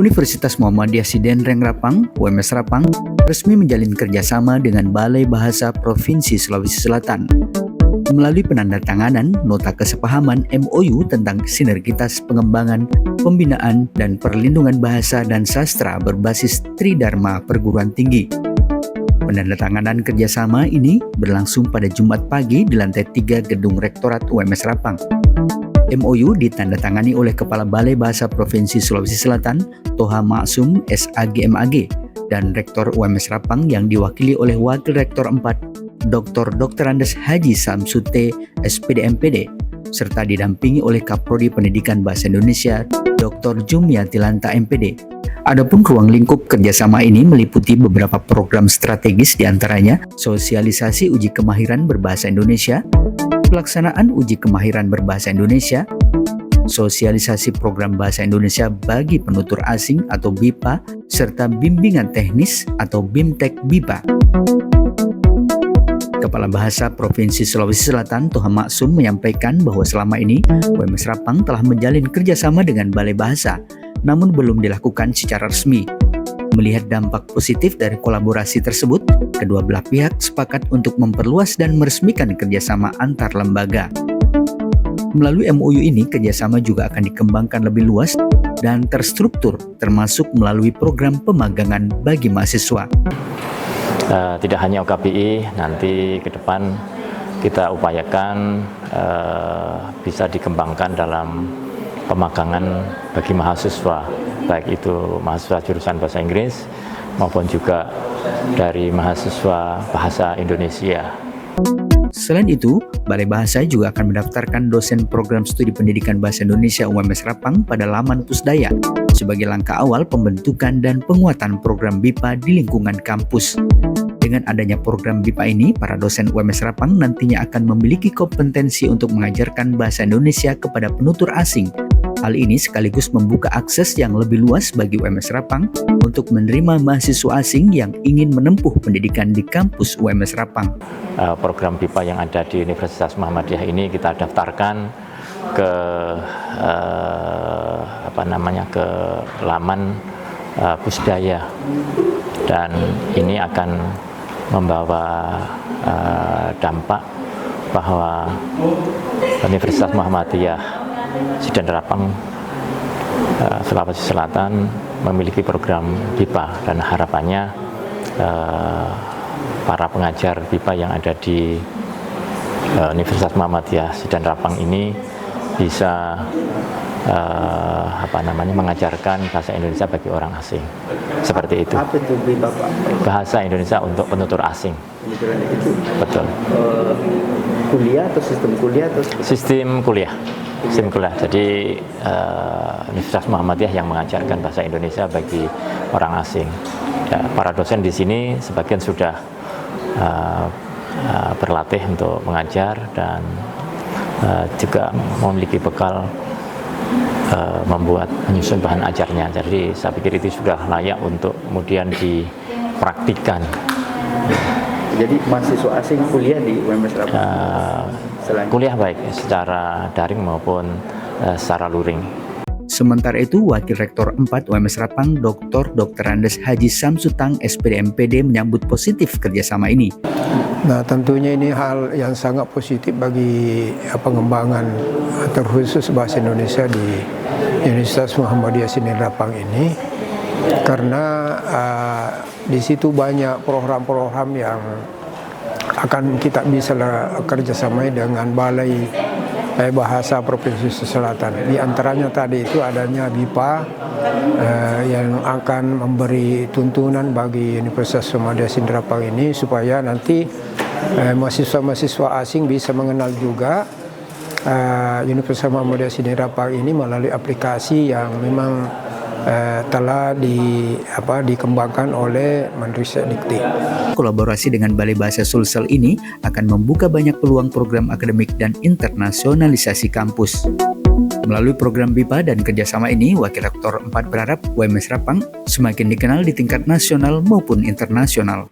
Universitas Muhammadiyah Sidenreng Rapang, UMS Rapang, resmi menjalin kerjasama dengan Balai Bahasa Provinsi Sulawesi Selatan melalui penandatanganan Nota Kesepahaman MOU tentang sinergitas pengembangan, pembinaan, dan perlindungan bahasa dan sastra berbasis Tridharma Perguruan Tinggi. Penandatanganan kerjasama ini berlangsung pada Jumat pagi di lantai 3 Gedung Rektorat UMS Rapang. MOU ditandatangani oleh Kepala Balai Bahasa Provinsi Sulawesi Selatan, Toha Maksum SAGMAG, dan Rektor UMS Rapang yang diwakili oleh Wakil Rektor 4, Dr. Andes Haji Samsute, SPD MPD, serta didampingi oleh Kaprodi Pendidikan Bahasa Indonesia, Dr. Jumiati Lanta MPD. Adapun ruang lingkup kerjasama ini meliputi beberapa program strategis, diantaranya sosialisasi uji kemahiran berbahasa Indonesia, pelaksanaan uji kemahiran berbahasa Indonesia, sosialisasi program bahasa Indonesia bagi penutur asing atau BIPA, serta bimbingan teknis atau BIMTEK BIPA. Kepala Bahasa Provinsi Sulawesi Selatan, Toha Maksum, menyampaikan bahwa selama ini UMS Rapang telah menjalin kerjasama dengan Balai Bahasa, namun belum dilakukan secara resmi. Melihat dampak positif dari kolaborasi tersebut, kedua belah pihak sepakat untuk memperluas dan meresmikan kerjasama antar lembaga. Melalui MOU ini, kerjasama juga akan dikembangkan lebih luas dan terstruktur, termasuk melalui program pemagangan bagi mahasiswa. Tidak hanya UKBI, nanti ke depan kita upayakan bisa dikembangkan dalam pemagangan bagi mahasiswa, baik itu mahasiswa jurusan bahasa Inggris maupun juga dari mahasiswa bahasa Indonesia. Selain itu, Balai Bahasa juga akan mendaftarkan dosen program studi pendidikan bahasa Indonesia UMS Rapang pada laman Pusdaya sebagai langkah awal pembentukan dan penguatan program BIPA di lingkungan kampus. Dengan adanya program BIPA ini, para dosen UMS Rapang nantinya akan memiliki kompetensi untuk mengajarkan bahasa Indonesia kepada penutur asing. Hal ini sekaligus membuka akses yang lebih luas bagi UMS Rapang untuk menerima mahasiswa asing yang ingin menempuh pendidikan di kampus UMS Rapang. Program BIPA yang ada di Universitas Muhammadiyah ini kita daftarkan ke ke laman Pusdaya, dan ini akan membawa dampak bahwa Universitas Muhammadiyah Sidenreng Rapang Sulawesi Selatan memiliki program BIPA, dan harapannya para pengajar BIPA yang ada di Universitas Muhammadiyah Sidenreng Rapang ini bisa mengajarkan bahasa Indonesia bagi orang asing. Seperti itu. Apa itu BIPA, Pak? Bahasa Indonesia untuk penutur asing. Itu betul. Kuliah atau sistem kuliah atau sistem kuliah? Sistem kuliah. Jadi Universitas Muhammadiyah yang mengajarkan bahasa Indonesia bagi orang asing. Ya, para dosen di sini sebagian sudah berlatih untuk mengajar dan juga memiliki bekal menyusun bahan ajarnya. Jadi saya pikir itu sudah layak untuk kemudian dipraktikkan. Jadi mahasiswa asing kuliah di UMS Rapang? Kuliah baik secara daring maupun secara luring. Sementara itu, Wakil Rektor 4 UMS Rapang, Dr. Andes Haji Samsutang SPD MPD menyambut positif kerjasama ini. Nah, tentunya ini hal yang sangat positif bagi pengembangan terkhusus bahasa Indonesia di Universitas Muhammadiyah Sidenreng Rapang ini, karena di situ banyak program-program yang akan kita bisa kerjasama dengan Balai Bahasa Provinsi Selatan. Di antaranya tadi itu adanya BIPA yang akan memberi tuntunan bagi Universitas Muhammadiyah Sidenreng Rapang ini supaya nanti mahasiswa-mahasiswa asing bisa mengenal juga Universitas Muhammadiyah Sidenreng Rapang ini melalui aplikasi yang memang telah dikembangkan oleh Menristek. Kolaborasi dengan Balai Bahasa Sulsel ini akan membuka banyak peluang program akademik dan internasionalisasi kampus. Melalui program BIPA dan kerjasama ini, Wakil Rektor 4 berharap UMS Rapang semakin dikenal di tingkat nasional maupun internasional.